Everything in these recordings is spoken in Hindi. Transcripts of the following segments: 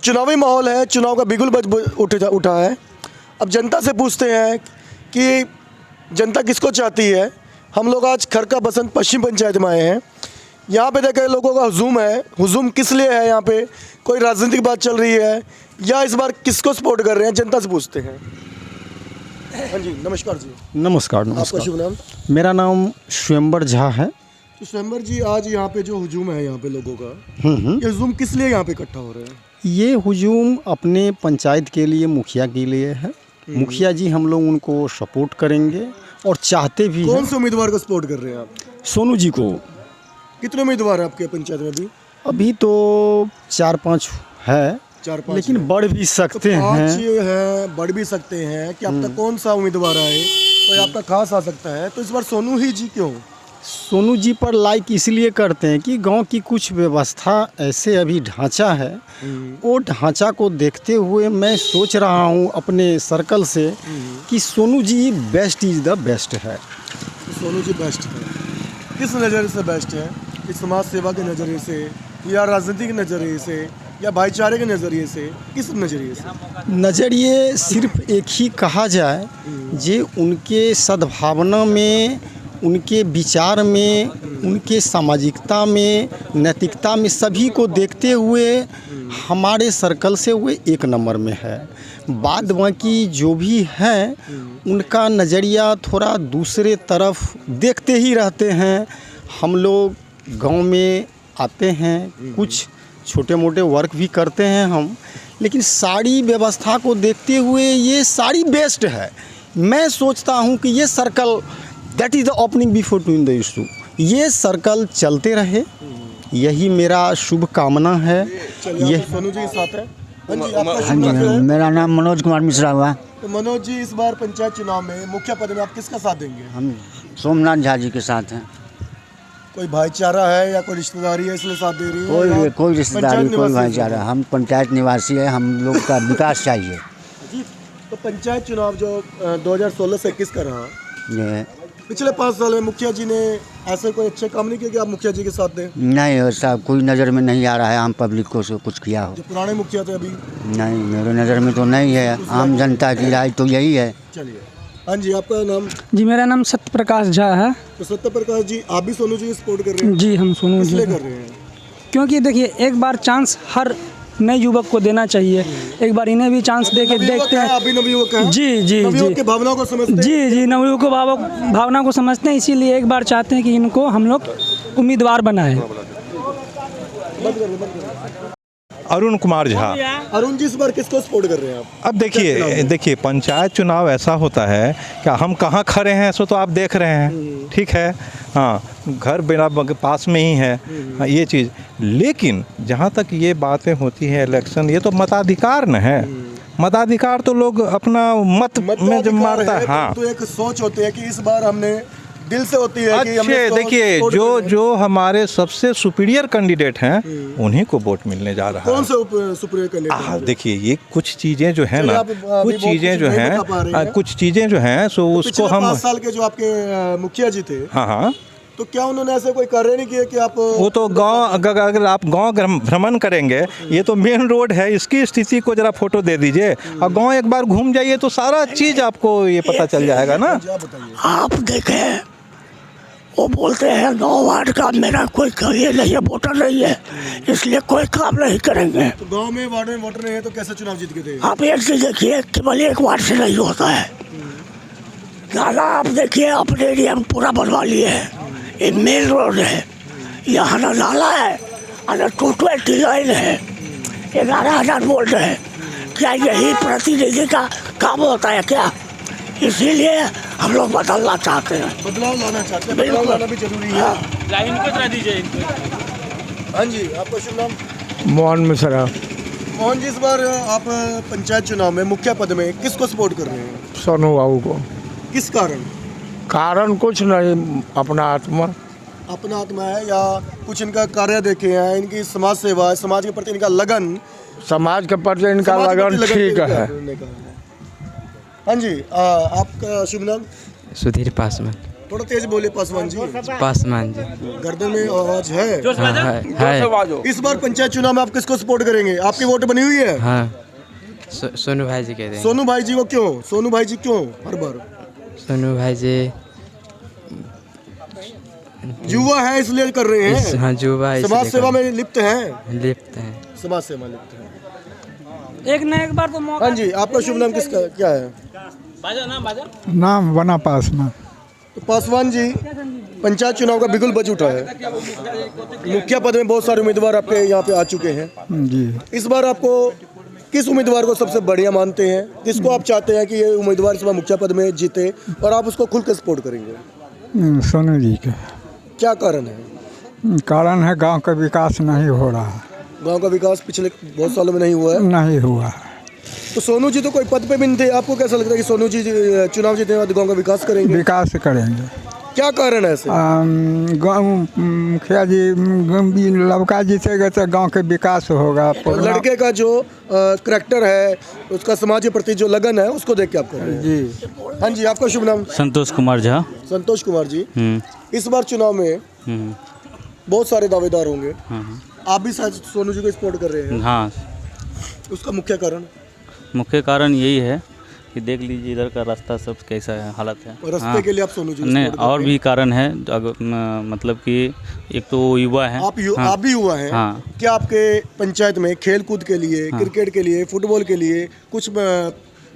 चुनावी माहौल है, चुनाव का बिगुल उठा है। अब जनता से पूछते हैं कि जनता किसको चाहती है। हम लोग आज खरका बसंत पश्चिम पंचायत में आए हैं। यहाँ पे देखें लोगों का हुजूम है। हुजूम किस लिए है? यहाँ पे कोई राजनीतिक बात चल रही है या इस बार किसको सपोर्ट कर रहे हैं, जनता से पूछते हैं। हाँ जी, नमस्कार जी। नमस्कार। आपका शुभ नाम? मेरा नाम स्वयंवर झा है। तो स्वयंवर जी, आज यहाँ पे जो हुजूम है यहाँ पे लोगों का, ये हुजूम किस लिए यहाँ पे इकट्ठा हो रहे हैं? ये हुजूम अपने पंचायत के लिए, मुखिया के लिए है। मुखिया जी हम लोग उनको सपोर्ट करेंगे और चाहते भी। कौन से उम्मीदवार को सपोर्ट कर रहे हैं आप? सोनू जी को। कितने उम्मीदवार है आपके पंचायत में अभी? अभी तो 4-5 है, 4-5 लेकिन है। बढ़ भी सकते तो हैं। है, बढ़ भी सकते हैं कि अब तक कौन सा उम्मीदवार आए, कोई आपका खास आ सकता है। तो इस बार सोनू ही जी क्यों? सोनू जी पर लाइक इसलिए करते हैं कि गांव की कुछ व्यवस्था ऐसे अभी ढांचा है, वो ढांचा को देखते हुए मैं सोच रहा हूँ अपने सर्कल से कि Sonu ji best is the best है। सोनू जी बेस्ट है। किस नज़रिए से बेस्ट है? इस समाज सेवा के नज़रिए से या राजनीति के नज़रिए से या भाईचारे के नज़रिए से? किस नज़रिए से? नज़रिए सिर्फ एक ही कहा जाए, जे उनके सद्भावना में, उनके विचार में, उनके सामाजिकता में, नैतिकता में, सभी को देखते हुए हमारे सर्कल से वो एक नंबर में है। बाद बाकी जो भी हैं उनका नज़रिया थोड़ा दूसरे तरफ देखते ही रहते हैं। हम लोग गांव में आते हैं, कुछ छोटे मोटे वर्क भी करते हैं हम, लेकिन सारी व्यवस्था को देखते हुए ये सारी बेस्ट है। मैं सोचता हूँ कि ये circle that is the opening before to the issue, ये सर्कल चलते रहे, यही मेरा शुभ कामना है। ये सोनू जी के साथ है। हाँ जी, हाँ जी, मेरा नाम मनोज कुमार मिश्रा हुआ। तो मनोज जी, इस बार पंचायत चुनाव में मुखिया पद में आप किसका साथ देंगे? हम सोमनाथ झा जी के साथ हैं। कोई भाईचारा है या कोई रिश्तेदारी है इसलिए साथ दे रही है? कोई रिश्तेदारी, कोई भाईचारा। हम पंचायत निवासी है, हम लोग का विकास चाहिए जी। तो पंचायत चुनाव जो 2016 से 21 का रहा, ये पिछले 5 साल में मुखिया जी ने ऐसे कोई अच्छे काम नहीं किए कि आप मुखिया जी के साथ दें? नहीं, ऐसा कोई नज़र में नहीं आ रहा है आम पब्लिक को से कुछ किया हो। जो पुराने मुखिया थे अभी? नहीं, मेरे नज़र में तो नहीं है। आम जनता की राय तो यही है। चलिए। हाँ जी, आपका नाम? जी, मेरा नाम सत्य प्रकाश झा है। तो सत्य प्रकाश जी, आप भी सोनू जी सपोर्ट कर रहे हैं? जी, हम सोनू जी इसलिए कर रहे हैं क्योंकि देखिए, एक बार चांस हर नए युवक को देना चाहिए। एक बार इन्हें भी चांस दे के देखते हैं। अभी नवयुवक हैं। जी जी जी, की भावनाओं को समझते हैं। जी जी, नवयुवक को भावना को समझते हैं, इसीलिए एक बार चाहते हैं कि इनको हम लोग उम्मीदवार बनाएं। अरुण कुमार झा। अरुण जी, इस बार किसको सपोर्ट कर रहे हैं आप? अब देखिए पंचायत चुनाव ऐसा होता है कि हम कहाँ खड़े हैं सो तो आप देख रहे हैं, ठीक है। हाँ, घर मेरा पास में ही है। हाँ, ये चीज़। लेकिन जहाँ तक ये बातें होती हैं इलेक्शन, ये तो मताधिकार न है। मताधिकार तो लोग अपना मत में जब मारता है। हाँ, तो एक सोच होती है कि इस बार हमने दिल से होती है कि अच्छे देखिए, जो हमारे सबसे सुपीरियर कैंडिडेट हैं उन्हीं को वोट मिलने जा रहा है। कौन से सुपीरियर कैंडिडेट? देखिए, ये कुछ चीज़ें जो है ना, कुछ चीज़ें जो हैं सो उसको हम 5 साल के जो आपके मुखिया जी थे, हाँ, तो क्या उन्होंने ऐसे कोई कार्य नहीं किए कि आप? वो तो गांव, अगर आप गांव भ्रमण करेंगे, ये तो मेन रोड है, इसकी स्थिति को जरा फोटो दे दीजिए और गांव एक बार घूम जाइए तो सारा चीज़ आपको ये पता चल जाएगा ना। आप देखें, वो बोलते हैं 9 वार्ड का मेरा कोई ये नहीं है, वोटर नहीं है, इसलिए कोई काम नहीं करेंगे। तो गांव में वार्ड में वोटर नहीं है तो कैसे चुनाव जीत के थे? आप एक चीज देखिए, केवल एक वार्ड से नहीं होता है। नाला आप देखिए, अपने एरिया में पूरा बनवा लिए है। ये मेन रोड है, यहाँ ना नाला है और 220 लाइन है, 11,000 वोल्ट है। क्या यही प्रतिनिधि का काम होता है क्या? इसीलिए हम लोग बदलना चाहते हैं, बदलाव लाना चाहते हैं। बदलाव लाना भी जरूरी है। लाइन को तरह दीजिए। हाँ जी, आपका शुभ नाम? मोहन मिश्रा। मोहन जी, इस बार आप पंचायत चुनाव में मुखिया पद में किसको सपोर्ट कर रहे हैं? सोनू बाबू को। किस कारण? कारण कुछ नहीं, अपना आत्मा है या कुछ इनका कार्य देखे हैं, इनकी समाज सेवा, समाज के प्रति इनका लगन, समाज के प्रति इनका लगन ठीक है। हाँ जी, आपका शुभ नाम? सुधीर पासवान। थोड़ा तेज बोले पासवान जी। पासवान जी। गर्दन में आवाज है। हाँ, है। इस बार पंचायत चुनाव में आप किसको सपोर्ट करेंगे? आपकी वोट बनी हुई है? हाँ, सोनू भाई जी कह रहे हैं। सोनू भाई जी को क्यों? सोनू भाई जी क्यों हर बार? सोनू भाई जी युवा है इसलिए कर रहे हैं। हाँ, युवा है समाज इसलिए सेवा कर- में लिप्त हैं। लिप्त हैं। समाज सेवा लिप्त हैं। एक न एक बार तो मौका। हाँ जी, आपका शुभ नाम किसका क्या है? नाम बना पासवान। तो पासवान जी, पंचायत चुनाव का बिगुल बज उठा है। मुखिया पद में बहुत सारे उम्मीदवार आपके यहाँ पे आ चुके हैं। जी, इस बार आपको किस उम्मीदवार को सबसे बढ़िया मानते हैं? किसको आप चाहते हैं कि ये उम्मीदवार इस बार मुखिया पद में जीते और आप उसको खुल कर सपोर्ट करेंगे? सोनू जी का क्या कारण है? कारण है गांव का विकास नहीं हो रहा। गांव का विकास पिछले बहुत सालों में नहीं हुआ है। नहीं हुआ। तो सोनू जी तो कोई पद पे भी नहीं थे। आपको कैसा लगता है कि सोनू जी चुनाव जीतने के बाद गाँव का विकास करेंगे? विकास करेंगे। क्या कारण है ऐसे? गाँव मुखिया जी लड़का जीतेगा तो गांव के विकास होगा। लड़के का जो करैक्टर है, उसका समाज के प्रति जो लगन है, उसको देख के आप कर रहे हैं। जी। हाँ जी, आपका शुभ नाम? संतोष कुमार झा। संतोष कुमार जी, इस बार चुनाव में बहुत सारे दावेदार होंगे। आप भी शायद सोनू जी को सपोर्ट कर रहे हैं। हाँ, उसका मुख्य कारण? मुख्य कारण यही है कि देख लीजिए इधर का रास्ता सब कैसा है, हालत है। रास्ते हाँ, के लिए आप सोनू जी को नहीं, support कर और रहे भी कारण है। मतलब कि एक तो वो युवा है। हैं। आप भी युवा हैं। हाँ। क्या आपके पंचायत में खेल कूद के लिए, क्रिकेट के लिए, फुटबॉल के लिए कुछ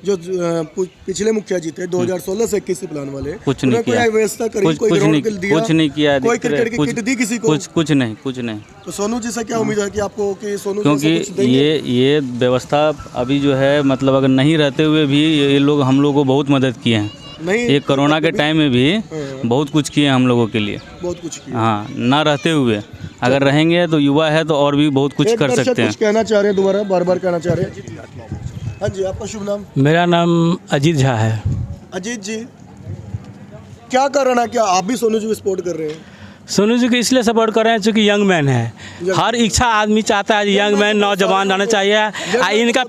जो पिछले मुखिया जी थे 2016 से 21 प्लान वाले, कुछ नहीं किया। कोई व्यवस्था करी, कोई कुछ ग्राउंड के लिए दिया? कुछ नहीं किया। कोई क्रिकेट की किट दी किसी को? कुछ नहीं। तो सोनू जी से क्या उम्मीद है कि आपको कि सोनू जी क्योंकि से कुछ देंगे? ये व्यवस्था अभी जो है, मतलब अगर नहीं रहते हुए भी ये लोग हम लोग को बहुत मदद किए हैं। नहीं, ये कोरोना के टाइम में भी बहुत कुछ किए हम लोगों के लिए। बहुत कुछ किया। हाँ, ना रहते हुए अगर रहेंगे तो युवा है तो और भी बहुत कुछ एक कर दर्शक सकते हैं। कुछ कहना चाह रहे हैं, दोबारा बार कहना चाह रहे हैं। हाँ जी, आपका शुभ नाम? मेरा नाम अजीत झा है। अजीत जी, क्या कारण है? क्या आप भी सोनू जी को सपोर्ट कर रहे हैं? सोनू जी को इसलिए सपोर्ट कर रहे हैं क्योंकि यंग मैन है। हर इच्छा आदमी चाहता है यंग मैन नौजवान रहना चाहिए। इनका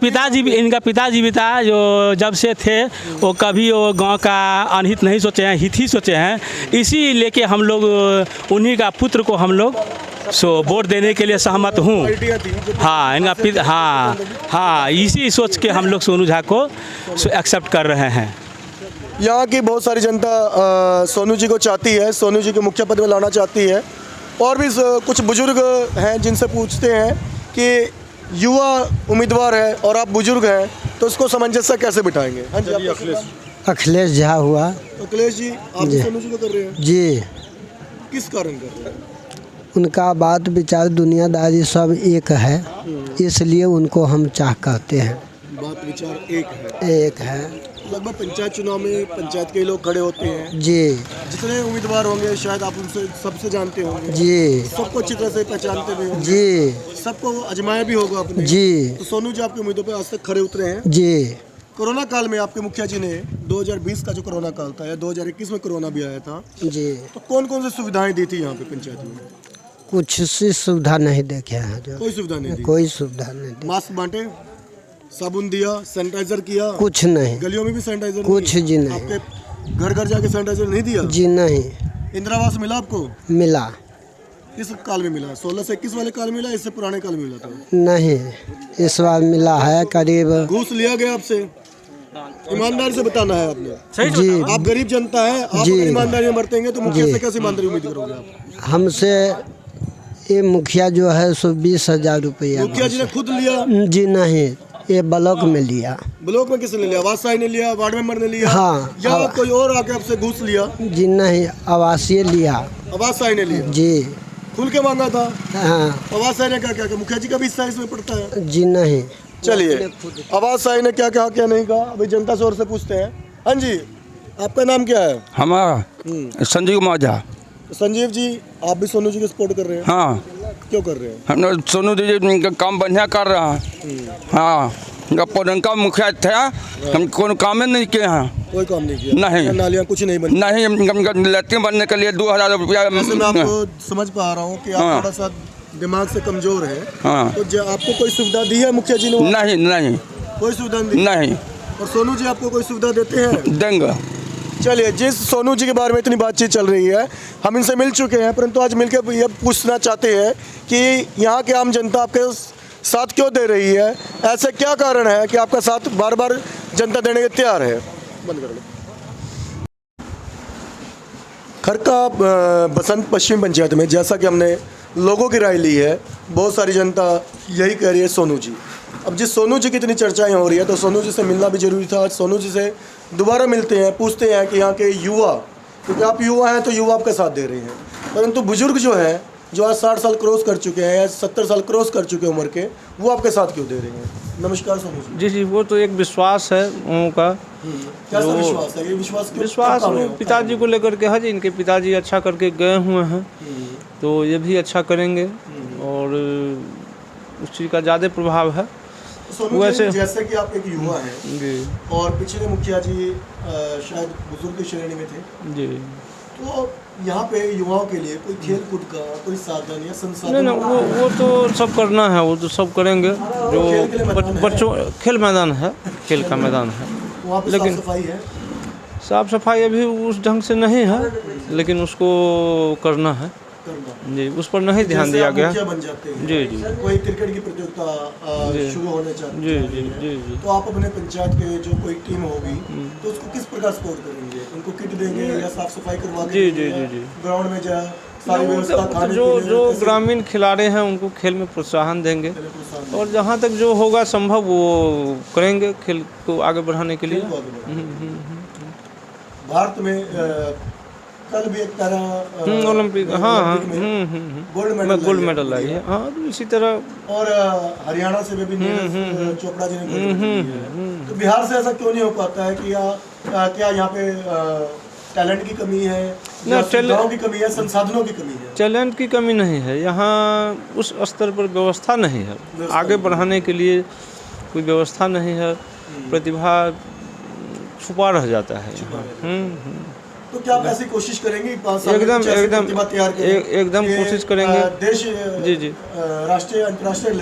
पिताजी भी था जो जब से थे वो कभी वो गांव का अनहित नहीं सोचे हैं, हित ही सोचे हैं। इसी लेके हम लोग उन्हीं का पुत्र को हम लोग वोट देने के लिए सहमत हूँ। हाँ, इनका पिता, हाँ, इसी सोच के हम लोग सोनू झा को एक्सेप्ट कर रहे हैं। यहाँ की बहुत सारी जनता सोनू जी को चाहती है, सोनू जी को मुखिया पद में लाना चाहती है। और भी कुछ बुजुर्ग हैं जिनसे पूछते हैं कि युवा उम्मीदवार है और आप बुजुर्ग हैं, तो उसको सामंजस्य कैसे बिठाएंगे? हाँ जी, अखिलेश झा हुआ। अखिलेश जी, आप भी सोनू जी को कर रहे हैं? जी। किस कारण कर रहे हैं? उनका बात विचार दुनियादारी सब एक है, इसलिए उनको हम चाह कहते हैं। बात विचार एक है। लगभग पंचायत चुनाव में पंचायत के लोग खड़े होते हैं। जी। जितने उम्मीदवार होंगे शायद आप उनसे सबसे जानते होंगे। जी। सबको अच्छी तरह से पहचानते भी होंगे। जी। सबको आजमाया भी होगा आपने। जी। तो सोनू जी आपके उम्मीदों पे आज तक खड़े उतरे हैं। जी। कोरोना काल में आपके मुखिया जी ने 2020 का जो कोरोना काल था या 2021 में कोरोना भी आया था, जी, तो कौन कौन सी सुविधाएं दी थी यहाँ पे पंचायत में? कुछ सी सुविधा नहीं देखे हैं जो। कोई सुविधा नहीं दी? कोई सुविधा नहीं दी। मास्क बांटे, साबुन दिया, सैनिटाइजर किया? कुछ नहीं। गलियों में भी सैनिटाइजर? कुछ जी नहीं। आपके घर घर जाके सैनिटाइजर नहीं दिया? जी नहीं। इंदिरा आवास मिला आपको? मिला। किस काल में मिला? 16 से 21 वाले काल में मिला, इससे पुराने काल में मिला था? नहीं, इस बार मिला है करीब। घूस लिया गया आपसे? ईमानदारी से बताना है आपने। जी। आप गरीब जनता है, आप जी। अगर ईमानदारी में बरतेंगे तो मुखिया से कैसे ईमानदारी उम्मीद करोगे आप? हमसे ये मुखिया जो है सो 20,000 रुपया। मुखिया जी ने खुद लिया? जी नहीं, ये ब्लॉक में लिया। ब्लॉक में किसने लिया? आवास ने लिया, वार्ड मेंबर ने लिया? हाँ। या कोई और आके आपसे घूस लिया? जी नहीं, आवासीय लिया। आवास ने लिया? जी। खुल के मांगा था? हाँ। आवास ने क्या क्या? मुखिया जी का भी हिस्सा इसमें पड़ता है? जी नहीं। चलिए, आवास ने क्या कहा क्या नहीं कहा, अभी जनता से और से पूछते हैं। हाँ जी, आपका नाम क्या है? हमारा संजीव कुमार झा। संजीव जी, आप भी सोनू जी को सपोर्ट कर रहे हैं? हाँ। क्यों कर रहे हैं? हम सोनू जी का काम बढ़िया कर रहा है। हाँ, पुरनका मुखिया था, हम कोई काम नहीं किए हैं। कोई काम नहीं किया? नहीं। नालियाँ कुछ नहीं बनी? नहीं, लैट्रिन बनने के लिए 2,000 रुपया। वैसे मैं आपको समझ पा रहा हूँ कि आप थोड़ा सा दिमाग से कमजोर है। हाँ। तो आपको कोई सुविधा दी है मुखिया जी ने? नहीं। कोई सुविधा नहीं दी? नहीं। और सोनू जी आपको कोई सुविधा देते हैं? देंगे। चलिए, जिस सोनू जी के बारे में इतनी बातचीत चल रही है, हम इनसे मिल चुके हैं, परंतु आज मिलकर ये पूछना चाहते हैं कि यहाँ के आम जनता आपके साथ क्यों दे रही है? ऐसे क्या कारण है कि आपका साथ बार बार जनता देने के तैयार है? बंद कर लो। खरका बसंत पश्चिम पंचायत में जैसा कि हमने लोगों की राय ली है, बहुत सारी जनता यही कह रही है सोनू जी। अब जिस सोनू जी की इतनी चर्चाएं हो रही है, तो सोनू जी से मिलना भी जरूरी था। आज सोनू जी से दोबारा मिलते हैं, पूछते हैं कि यहाँ के युवा, क्योंकि आप युवा हैं तो युवा आपका साथ दे रहे हैं, परंतु बुजुर्ग जो हैं, जो आज 60 साल क्रॉस कर चुके हैं या 70 साल क्रॉस कर चुके उम्र के, वो आपके साथ क्यों दे रहे हैं? नमस्कार सोनू जी। जी जी, वो तो एक विश्वास है उन का। क्या विश्वास है? ये विश्वास पिताजी को लेकर के है जी। इनके पिताजी अच्छा करके गए हुए हैं, तो ये भी अच्छा करेंगे और उस चीज़ का ज़्यादा प्रभाव है। वैसे जैसे कि आप एक युवा हैं जी, और पिछले मुखिया जी शायद बुजुर्ग की श्रेणी में थे जी, तो यहाँ पे युवाओं के लिए कोई खेल कूद का कोई साधन या संसाधन? नहीं, वो तो सब करना है, वो तो सब करेंगे। जो बच्चों खेल मैदान है, खेल का मैदान है, लेकिन साफ सफाई अभी उस ढंग से नहीं है, लेकिन उसको करना है जी। उस पर नहीं ध्यान दिया गया बन जाते हैं। जी जी। कोई क्रिकेट की प्रतियोगिता शुरू होने चाहती जी है जी जी जी, तो आप अपने पंचायत के जो कोई टीम होगी तो उसको किस प्रकार सपोर्ट करेंगे? उनको किट देंगे या साफ सफाई करवा के? जी जी जी जी। ग्राउंड में जा सारी व्यवस्था, जो ग्रामीण खिलाड़ी हैं उनको खेल में प्रोत्साहन देंगे, और जहाँ तक जो होगा संभव वो करेंगे खेल को आगे बढ़ाने के लिए। भारत में कल भी एक तरह ओलंपिक, हाँ गोल्ड मेडल आई है, हाँ। तो इसी तरह और हरियाणा से भी चोपड़ा जी ने, तो बिहार से ऐसा क्यों नहीं हो पाता है कि क्या यहाँ पे टैलेंट की कमी है, सुविधाओं की कमी है, संसाधनों की कमी है? टैलेंट की कमी नहीं है, यहाँ उस स्तर पर व्यवस्था नहीं है, आगे बढ़ाने के लिए कोई व्यवस्था नहीं है, प्रतिभा छुपा रह जाता है यहाँ। तो क्या आप ऐसी कोशिश करेंगे? एकदम कोशिश करेंगे देश जी जी, राष्ट्रीय अंतर्राष्ट्रीय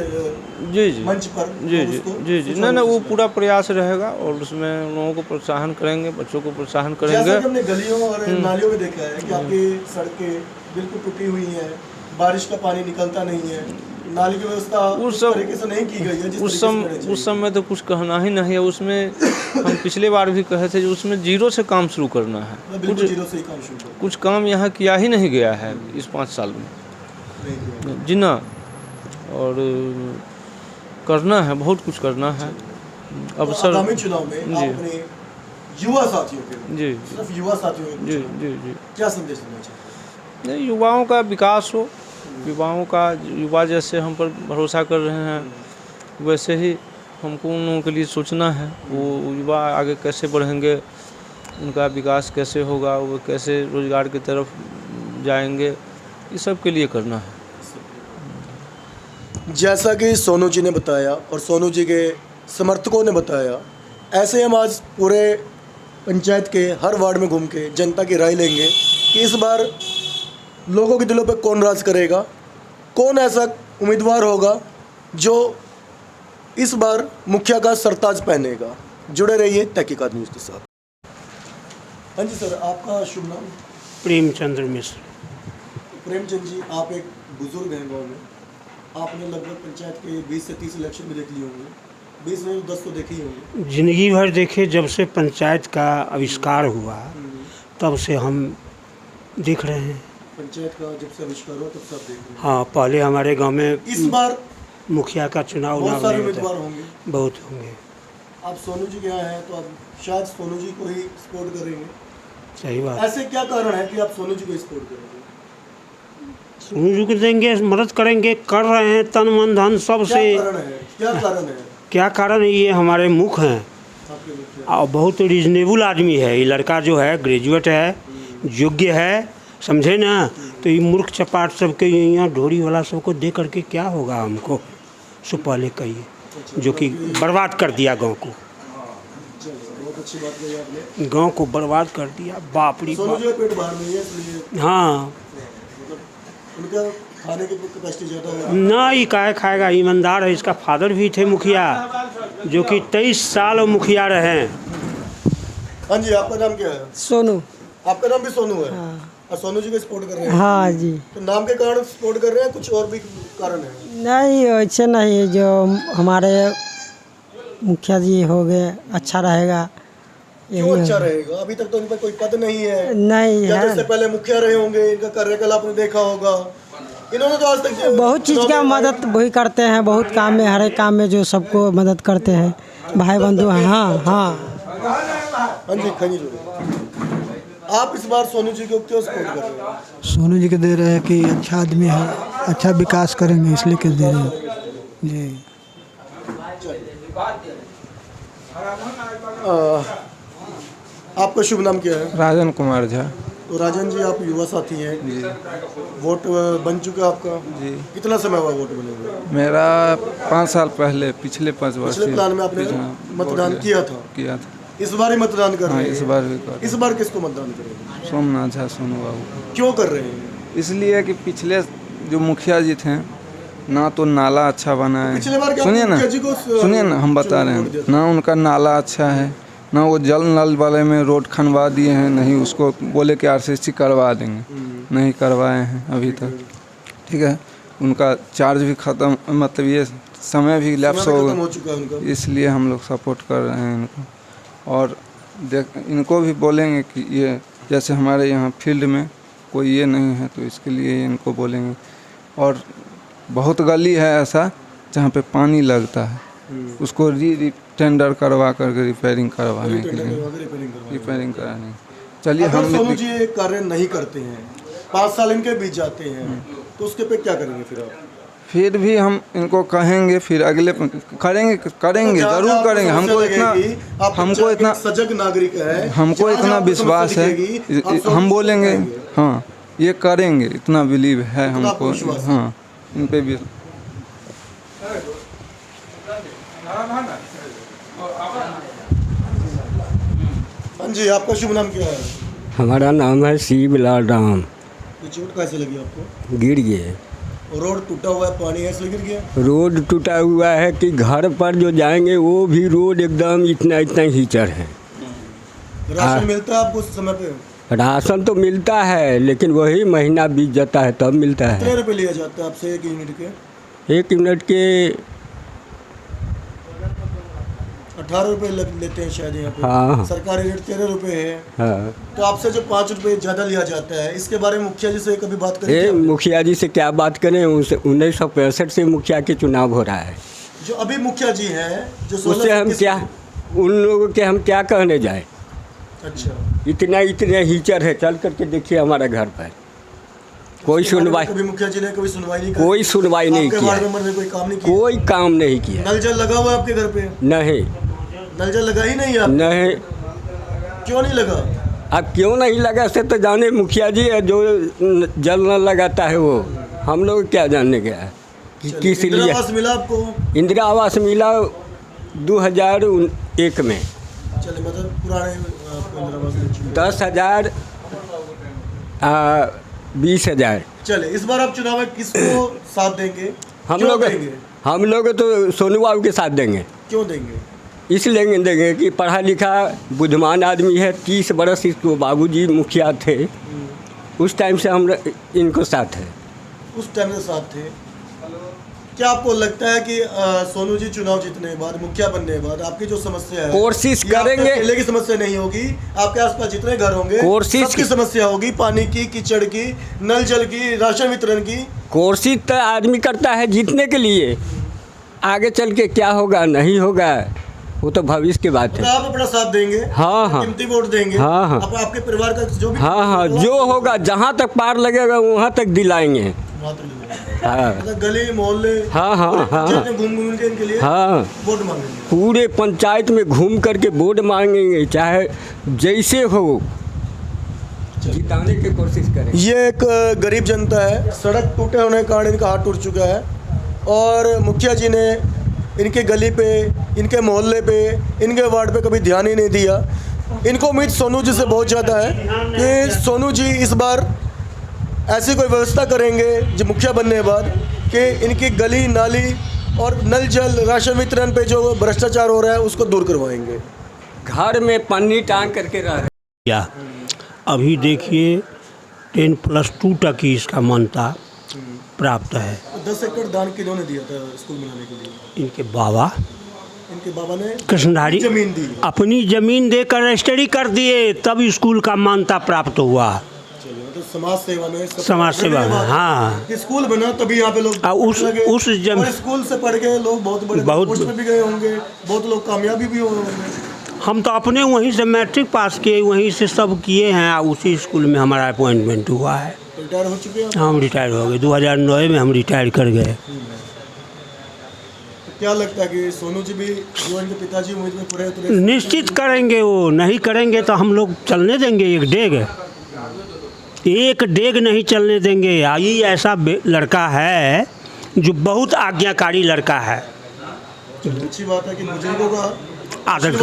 जी जी मंच पर जी जी जी जी, ना वो पूरा प्रयास रहेगा, और उसमें लोगों को प्रोत्साहन करेंगे, बच्चों को प्रोत्साहन करेंगे। जैसा कि हमने गलियों और नालियों में देखा है कि आपकी सड़कें बिल्कुल टूटी हुई हैं, बारिश का पानी निकलता नहीं है, नाली की व्यवस्था उस तरीके से नहीं की गई है उस समय तो कुछ कहना ही नहीं है। उसमें हम पिछले बार भी कहे थे, उसमें जीरो से काम शुरू करना है। कुछ काम यहाँ किया ही नहीं गया है इस 5 साल में जी ना, और करना है, बहुत कुछ करना है। अब सर आगामी चुनाव में अपने युवा साथियों के जी, सिर्फ युवा साथियों के जी जी जी, क्या संदेश देना चाहिए? नहीं, युवाओं का विकास हो, युवाओं का, युवा जैसे हम पर भरोसा कर रहे हैं वैसे ही हमको उन लोगों के लिए सोचना है। वो युवा आगे कैसे बढ़ेंगे, उनका विकास कैसे होगा, वो कैसे रोजगार की तरफ जाएंगे, ये सब के लिए करना है। जैसा कि सोनू जी ने बताया और सोनू जी के समर्थकों ने बताया, ऐसे हम आज पूरे पंचायत के हर वार्ड में घूम के जनता की राय लेंगे कि इस बार लोगों के दिलों पे कौन राज करेगा, कौन ऐसा उम्मीदवार होगा जो इस बार मुखिया का सरताज पहनेगा। जुड़े रहिए तहकीकात न्यूज़ के साथ। हाँ जी सर, आपका शुभ नाम? प्रेमचंद्र मिश्र। प्रेमचंद जी, आप एक बुजुर्ग हैं गाँव में, आपने लगभग पंचायत के 20 से 30 इलेक्शन भी देख लिए होंगे, 20 में 10 तो देखे ही होंगे। जिंदगी भर देखे, जब से पंचायत का आविष्कार हुआ तब से हम देख रहे हैं। पंचायत का जब से आविष्कार हुआ तब से आप देख रहे हैं? हाँ, पहले हमारे गांव में इस बार मुखिया का चुनाव बहुत सारे उम्मीदवार होंगे। बहुत होंगे। आप सोनू जी के यहाँ हैं तो आप शायद सोनू जी को ही सपोर्ट करेंगे। सही बात। ऐसे क्या कारण है कि आप सोनू जी को सपोर्ट करेंगे? सोनू जी को देंगे, मदद करेंगे, कर रहे हैं तन मन धन सब से। क्या कारण है? क्या कारण है? ये हमारे मुख हैं और बहुत रीजनेबल आदमी है। ये लड़का जो है ग्रेजुएट है, योग्य है, समझे ना। तो ये मूर्ख चपाट सबके यहाँ ढोरी वाला सबको दे करके क्या होगा हमको, सो पहले कहिए, जो कि बर्बाद कर दिया गांव को। बहुत अच्छी बात कही आपने, गांव को बर्बाद कर दिया। बाप रे सोनू जी पेट बाहर में है, हाँ, उनका खाने की कैपेसिटी ज़्यादा है ना। ये काहे खाएगा, ईमानदार है। इसका फादर भी थे मुखिया, जो कि 23 साल मुखिया रहे। हाँ जी, आपका नाम क्या है? सोनू। आपका नाम भी सोनू है? हाँ। और सोनू जी को सपोर्ट कर रहे हैं? हाँ जी। तो नाम के कारण सपोर्ट कर रहे हैं, कुछ और भी कारण है? नहीं ऐसे नहीं, जो हमारे मुखिया जी हो गए अच्छा रहेगा। क्यों अच्छा रहेगा? अभी तक तो इन पर कोई पद नहीं है। नहीं या तो है। इससे पहले मुखिया रहे होंगे, इनका कार्यकलाप आपने देखा होगा। इन्होंने तो आज तक बहुत चीज़ का मदद वही करते हैं, बहुत काम में, हर एक काम में जो सबको मदद करते हैं, भाई बंधु हैं। हाँ हाँ हाँ जी, खनी जी, आप इस बार सोनू जी को क्यों सपोर्ट कर रहे हैं? सोनू जी के दे रहे हैं कि अच्छा आदमी है, अच्छा विकास करेंगे, इसलिए के दे रहे हैं जी। आपका शुभ नाम क्या है? राजन कुमार झा। तो राजन जी, आप युवा साथी हैं जी। वोट बन चुका आपका जी? कितना समय हुआ वोट बने हुए? मेरा 5 साल पहले, पिछले 5 वर्ष पिछले प्लान में आपने मतदान किया था? इस बार ही मतदान कर रहे हैं? इस बार भी कर। इस बार किसको मतदान करेंगे? सोमनाथ झा, सोनू बाबू। क्यों कर रहे हैं? इसलिए कि पिछले जो मुखिया जी थे ना तो नाला अच्छा बना है। पिछले बार क्या सुनिए ना, मुखिया जी को सुनिए ना, हम बता रहे हैं ना, उनका नाला अच्छा है, ना वो जल नल वाले में रोड खनवा दिए हैं, नहीं उसको बोले कि RCC करवा देंगे, नहीं करवाए हैं अभी तक। ठीक है, उनका चार्ज भी ख़त्म, मतलब ये समय भी लैप्स हो चुका है उनका, इसलिए हम लोग सपोर्ट कर रहे हैं इनको। और इनको भी बोलेंगे कि ये जैसे हमारे यहाँ फील्ड में कोई ये नहीं है तो इसके लिए इनको बोलेंगे। और बहुत गली है ऐसा जहाँ पे पानी लगता है, उसको टेंडर करवा करके रिपेयरिंग करवाने के लिए, रिपेयरिंग कराने। चलिए, हम सोनू जी ये कार्य नहीं करते हैं, 5 साल इनके बीत जाते हैं, तो उसके पे क्या करेंगे फिर आप? फिर भी हम इनको कहेंगे, फिर अगले करेंगे जरूर करेंगे। हमको इतना सजग नागरिक है, हमको इतना विश्वास है, हम बोलेंगे हाँ ये करेंगे, इतना बिलीव है हमको। हाँ, इन पे भी। हाँ जी, आपका शुभ नाम क्या है? हमारा नाम है शिवलाल राम। ये चोट कैसे लगी आपको? गिर गए। रोड टूटा हुआ है, पानी है इसलिए गिर गया? रोड टूटा हुआ है कि घर पर जो जाएंगे वो भी रोड एकदम इतना इतना कीचड़ है। राशन मिलता है आपको उस समय पे? राशन तो मिलता है, लेकिन वही महीना बीत जाता है तब मिलता है। कितने रुपए लिए जाते हैं आपसे 1 यूनिट के? 1 यूनिट के 18 रुपए लेते हैं शायद यहाँ पे। हाँ। सरकारी रेट 13 रुपए है। हाँ। तो आपसे जो 5 रुपए ज़्यादा लिया जाता है, इसके बारे में मुखिया जी से कभी बात करें? मुखिया जी से क्या बात करें, 1965 से मुखिया के चुनाव हो रहा है। जो अभी मुखिया जी हैं, जो उससे हम क्या, उन लोगों के हम क्या कहने जाए? अच्छा, इतना हीचर है, चल करके देखिए हमारे घर पर कोई सुनवाई। कभी मुखिया जी ने कोई सुनवाई नहीं की? कोई सुनवाई नहीं किया। वार्ड मेंबर ने कोई काम नहीं किया? कोई काम नहीं किया। नल जल लगा हुआ है आपके घर पे? नहीं, नल जल लगा ही नहीं है? नहीं। क्यों नहीं लगा? अब क्यों नहीं लगा से तो जाने मुखिया जी है, जो जल न लगाता है वो, हम लोग क्या जानने गया किस लिए। इंदिरा आवास मिला आपको? इंदिरा आवास मिला 2001 में। चले, मतलब पुराने आपको इंदिरा आवास 10,000 20,000। चले, इस बार आप चुनाव में किसको साथ देंगे? हम लोग तो सोनू बाबू के साथ देंगे। क्यों देंगे? इसलिए देंगे कि पढ़ा लिखा बुद्धिमान आदमी है। 30 बरस इसको बाबूजी मुखिया थे, उस टाइम से हम इनको साथ है। उस टाइम से साथ थे। क्या आपको लगता है कि सोनू जी चुनाव जीतने के बाद, मुखिया बनने के बाद, आपकी जो समस्या है, कोशिश करेंगे, अकेले की समस्या नहीं होगी, आपके आसपास जितने घर होंगे सबकी समस्या होगी, पानी की, कीचड़ की, नल जल की, राशन वितरण की। कोशिश तो आदमी करता है जीतने के लिए, आगे चल के क्या होगा नहीं होगा वो तो भविष्य की बात है। आप अपना साथ देंगे? हाँ हाँ, कीमती वोट देंगे? हाँ हाँ, आपके परिवार का जो भी, हाँ हाँ, जो होगा जहाँ तक पार लगेगा वहाँ तक दिलाएंगे। हाँ, गली मोहल्ले, हाँ हाँ हाँ, घूम के इनके लिए हाँ वोट मांगेंगे। पूरे पंचायत में घूम करके वोट मांगेंगे, चाहे जैसे हो जिताने की कोशिश करें। ये एक गरीब जनता है, सड़क टूटे होने के कारण इनका हाथ टूट चुका है और मुखिया जी ने इनके गली पे, इनके मोहल्ले पे, इनके वार्ड पे कभी ध्यान ही नहीं दिया। इनको उम्मीद सोनू जी से बहुत ज़्यादा है कि सोनू जी इस बार ऐसी कोई व्यवस्था करेंगे जो मुखिया बनने के बाद कि इनकी गली नाली और नल जल राशन वितरण पे जो भ्रष्टाचार हो रहा है उसको दूर करवाएंगे। घर में पन्नी टांग करके रह रहे। या अभी देखिए 10+2 तक ही इसका मान्यता प्राप्त है। 10 एकड़ दान किन्होंने दिया था स्कूल बनाने के लिए? इनके बाबा ने कृष्णधारी जमीन दी, अपनी जमीन देकर रजिस्ट्री कर दिए, तब स्कूल का मान्यता प्राप्त हुआ। तो समाज सेवा में समाज सेवा में, हाँ। कि स्कूल बना तभी यहाँ पे लोग उस स्कूल से पढ़ के लोग बहुत बड़े पोस्ट पे भी गए होंगे, बहुत लोग कामयाबी भी हुए होंगे। हम तो अपने वहीं से मैट्रिक पास किए, वहीं से सब किए हैं, उसी स्कूल में हमारा अपॉइंटमेंट हुआ है। रिटायर हो चुके हैं? हम रिटायर हो गए, 2009 में हम रिटायर कर गए। क्या लगता है कि सोनू जी भी जो इनके पिताजी उम्मीद में पूरे उतरे? निश्चित करेंगे, वो नहीं करेंगे तो हम लोग चलने देंगे एक डेग नहीं चलने देंगे। ये ऐसा लड़का है जो बहुत आज्ञाकारी लड़का है। अच्छी बात है कि बुजुर्गों का आदर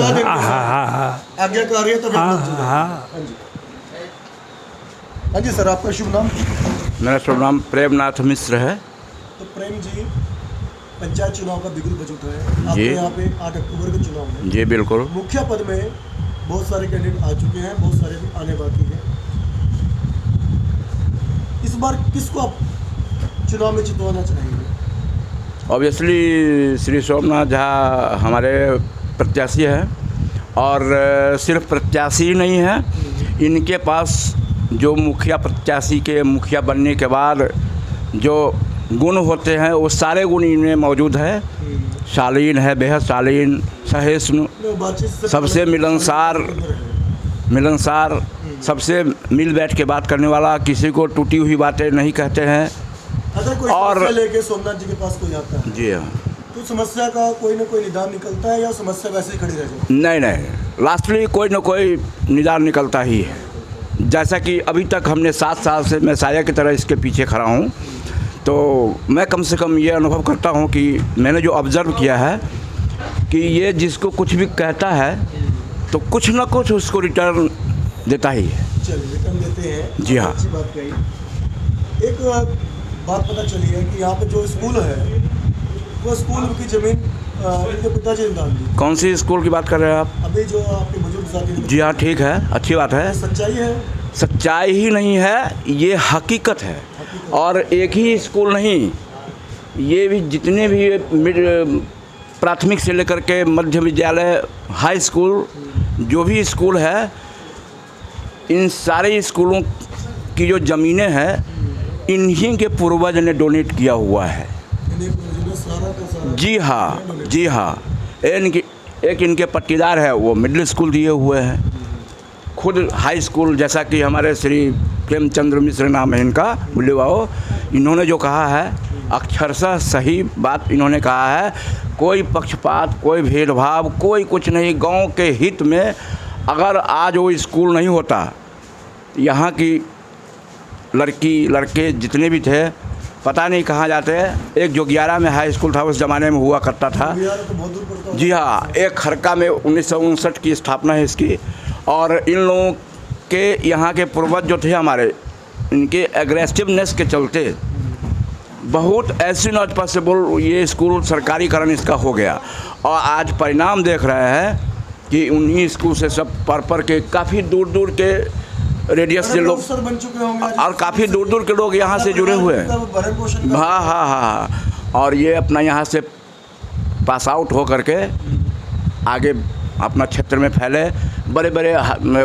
आज्ञाकारी है। हाँ जी सर, आपका शुभ नाम? मेरा शुभ नाम प्रेमनाथ मिश्र है। तो प्रेम जी, पंचायत चुनाव का बिगुल बज उठा है आपके यहाँ पे 8 अक्टूबर के चुनाव में। जी बिल्कुल। मुखिया पद में बहुत सारे कैंडिडेट आ चुके हैं, बहुत सारे भी आने बाकी हैं। इस बार किसको आप चुनाव में जितवाना चाहेंगे? ऑब्वियसली श्री सोमनाथ झा हमारे प्रत्याशी हैं, और सिर्फ प्रत्याशी ही नहीं है, इनके पास जो मुखिया प्रत्याशी के मुखिया बनने के बाद जो गुण होते हैं वो सारे गुण इनमें मौजूद है। शालीन है, बेहद शालीन, सहिष्णु, सबसे मिलनसार, सबसे मिल बैठ के बात करने वाला, किसी को टूटी हुई बातें नहीं कहते हैं। अगर कोई समस्या लेके सोमनाथ जी के पास कोई आता है, जी हाँ, तो समस्या का कोई ना कोई निदान निकलता है या समस्या वैसे ही खड़ी रह जाती है? नहीं, लास्टली कोई ना कोई निदान निकलता ही है। जैसा कि अभी तक हमने 7 साल से मैं साया की तरह इसके पीछे खड़ा हूँ, तो मैं कम से कम ये अनुभव करता हूँ कि मैंने जो ऑब्ज़र्व किया है कि ये जिसको कुछ भी कहता है तो कुछ ना कुछ उसको रिटर्न देता ही है। चलिए, रिटर्न देते हैं। जी हाँ। अच्छी बात कही। एक बात पता चली है कि यहाँ पे जो स्कूल है वो स्कूल की ज़मीन इनके पिताजी ने दान दी। कौन सी स्कूल की बात कर रहे हैं आप? अभी जो आपके बुजुर्ग साथी। जी हाँ, ठीक है, अच्छी बात है। सच्चाई है? सच्चाई ही नहीं है, ये हकीकत है। और एक ही स्कूल नहीं, ये भी जितने भी प्राथमिक से लेकर के मध्य विद्यालय, हाई स्कूल, जो भी स्कूल है, इन सारे स्कूलों की जो ज़मीनें हैं इन्हीं के पूर्वज ने डोनेट किया हुआ है। जी हाँ। एक इनके पट्टीदार है, वो मिडिल स्कूल दिए हुए हैं। खुद हाई स्कूल, जैसा कि हमारे श्री प्रेमचंद्र मिश्र नाम है इनका, बुल्लेबाओ, इन्होंने जो कहा है अक्षरशः सही बात इन्होंने कहा है। कोई पक्षपात, कोई भेदभाव, कोई कुछ नहीं। गांव के हित में अगर आज वो स्कूल नहीं होता, यहाँ की लड़की लड़के जितने भी थे पता नहीं कहाँ जाते। एक जोगियारा में हाई स्कूल था, उस ज़माने में हुआ करता था। जी हाँ, एक खरका में 1959 की स्थापना है इसकी। और इन लोगों के यहाँ के पूर्वज जो थे हमारे, इनके एग्रेसिवनेस के चलते बहुत ऐसी नॉट पॉसिबल ये स्कूल सरकारीकरण इसका हो गया। और आज परिणाम देख रहे हैं कि उन्हीं स्कूल से सब पर के काफ़ी दूर दूर के रेडियस से लोग बन चुके होंगे और काफ़ी दूर दूर के लोग यहाँ से जुड़े हुए हैं। हाँ। और ये अपना यहाँ से पास आउट हो करके आगे अपना क्षेत्र में फैले, बड़े बड़े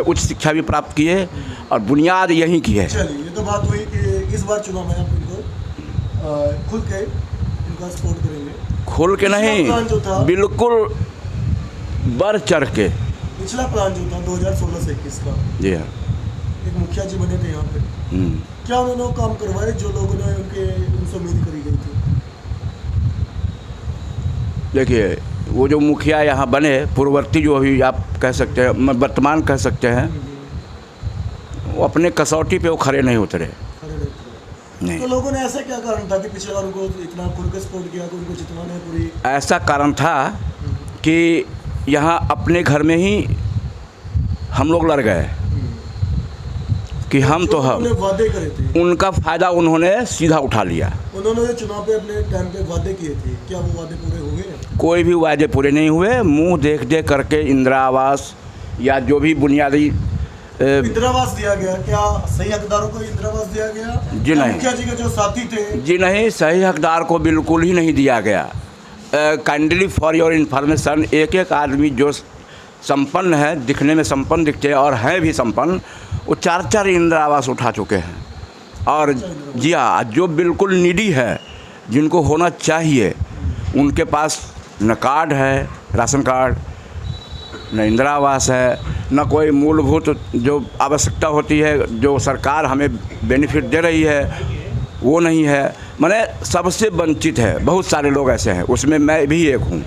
उच्च शिक्षा भी प्राप्त किए और बुनियाद यहीं की है। चलिए, ये तो बात हुई कि इस बार चुनाव में आप इनको खुल के इनका सपोर्ट करेंगे। खुल के नहीं, बिल्कुल बढ़ चढ़ के। पिछला प्लान जो था 2016 से 21 का, जी हाँ, एक मुखिया जी बने थे यहाँ पे, क्या उन्होंने वो काम करवाए जो लोगों ने उनसे उम्मीद करी गई थी? देखिए, वो जो मुखिया यहाँ बने, पूर्ववर्ती जो अभी आप कह सकते हैं, वर्तमान कह सकते हैं, वो अपने कसौटी पे वो खड़े नहीं उतरे। नहीं। तो लोगों ने ऐसा क्या कारण था कि पिछले बार उनको इतना खुल के सपोर्ट किया कि उनको जितवाने पूरी? ऐसा कारण था कि यहाँ अपने घर में ही हम लोग लड़ गए कि हम तो हम वादे करे थे, उनका फ़ायदा उन्होंने सीधा उठा लिया। उन्होंने जो चुनाव पे अपने टाइम पे वादे किए थे, क्या वो वादे पूरे हुए? कोई भी वादे पूरे नहीं हुए। मुंह देख करके इंदिरा आवास, या जो भी बुनियादी इंदिरावास दिया गया, क्या सही हकदारों को इंदिरावास दिया गया? जी नहीं। मुखिया जी के जो साथी थे जी नहीं, सही हकदार को बिल्कुल ही नहीं दिया गया। काइंडली फॉर योर इन्फॉर्मेशन, एक एक आदमी जो संपन्न है, दिखने में संपन्न दिखते हैं और हैं भी संपन्न, वो 4-4 इंदिरा आवास उठा चुके हैं। और जी हाँ, जो बिल्कुल नीडी है, जिनको होना चाहिए, उनके पास न कार्ड है, राशन कार्ड, न इंदिरा आवास है, न कोई मूलभूत जो आवश्यकता होती है, जो सरकार हमें बेनिफिट दे रही है, वो नहीं है। माने सबसे वंचित है। बहुत सारे लोग ऐसे हैं, उसमें मैं भी एक हूँ।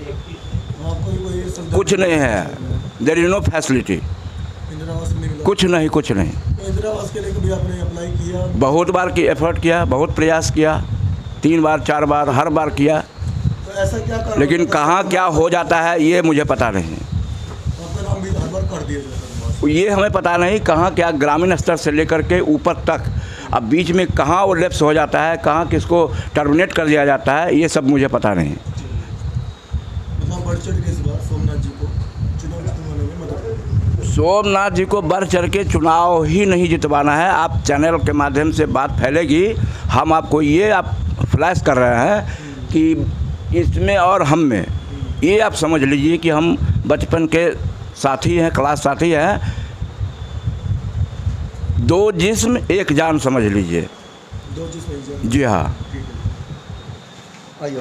कुछ नहीं है, देयर इज नो फैसिलिटी, कुछ नहीं, कुछ नहीं। इंदिरावास के लिए कभी आपने अप्लाई किया? बहुत बार की एफर्ट किया, बहुत प्रयास किया, 3 बार 4 बार, हर बार किया, तो ऐसा क्या कर, लेकिन कहाँ क्या हो जाता है ये मुझे पता नहीं। आपका नाम भी हर बार कर दिया जाता है। ये हमें पता नहीं कहाँ क्या, ग्रामीण स्तर से लेकर के ऊपर तक, अब बीच में कहाँ वो लैप्स हो जाता है, कहाँ किसको टर्मिनेट कर दिया जाता है, ये सब मुझे पता नहीं। मतलब बढ़ चढ़ के इस बार सोमनाथ जी को चुनाव जितवाने में मदद, सोमनाथ जी को बढ़ चढ़ के चुनाव ही नहीं जितवाना है। आप चैनल के माध्यम से बात फैलेगी, हम आपको ये आप फ्लैश कर रहे हैं कि इसमें और हम में, ये आप समझ लीजिए कि हम बचपन के साथी हैं, क्लास साथी हैं। 2 जिस्म 1 जान समझ लीजिए। 2 जिस्म 1 जान। जी हाँ। आइए।